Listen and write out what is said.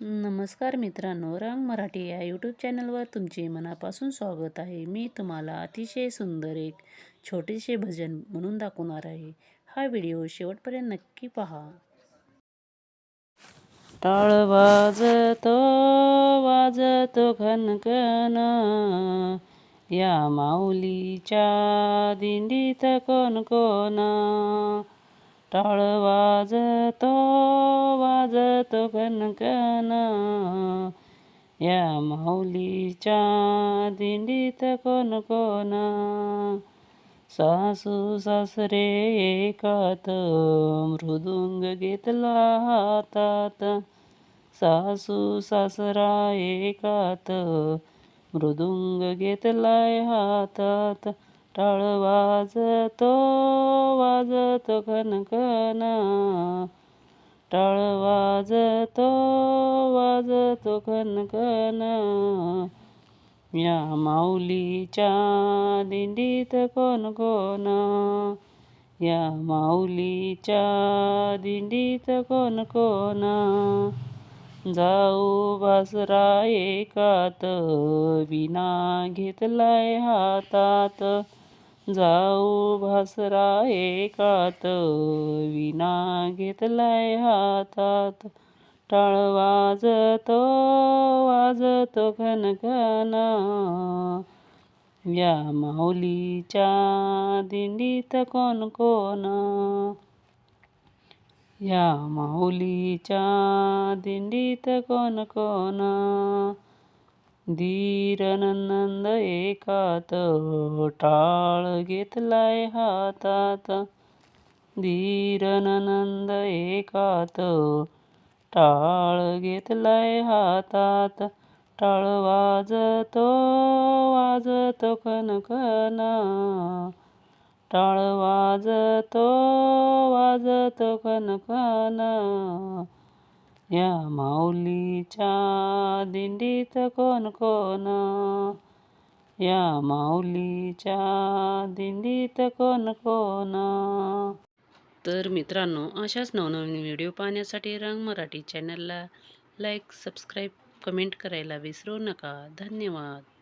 नमस्कार मित्रांनो, रंग मराठी या यूट्यूब चॅनलवर तुमचे मनापासून स्वागत आहे. मी तुम्हाला अतिशय सुंदर एक छोटेसे भजन म्हणून दाखवणार आहे. हा व्हिडिओ शेवटपर्यंत नक्की पहा. टाळ वाजतो वाजतो खनखन, या माऊलीच्या दिंडीत कोण कोण. टाळ वाजतो वाजतो खनखन, या माऊलीच्या दिंडीत कोण कोण. सासू सासरे एकात, मृदुंग घेतला हातात. सासू सासरा एकात, मृदुंग घेतलाय हातात. टाळ वाजतो वाजतो खनखन, टाळ वाजतो वाजतो खनखन, या माऊलीच्या दिंडीत कोण कोण. या माऊलीच्या दिंडीत कोण कोण. जाऊ बासरा एकात, विना घेतलाय हातात. जाऊ बासरा एकात, विना घेतलाय हातात. टाळ वाजतो वाजतो खनखन, या माऊलीच्या दिंडीत कोण कोण. या माऊलीच्या दिंडीत कोण कोण. धीर नंद एकात, टाळ घेतलाय हातात. धीर नंद एकात, टाळ घेतलाय हातात. टाळ वाजतो वाजतो खनखन, टाळ वाजतो वाजतो खनखन, या माऊलीच्या दिंडीत कोण कोण. या माऊलीच्या दिंडीत कोण कोण. तर मित्रांनो, अशाच नवनवीन व्हिडिओ पाहण्यासाठी रंग मराठी चॅनलला लाईक, सबस्क्राईब, कमेंट करायला विसरू नका. धन्यवाद.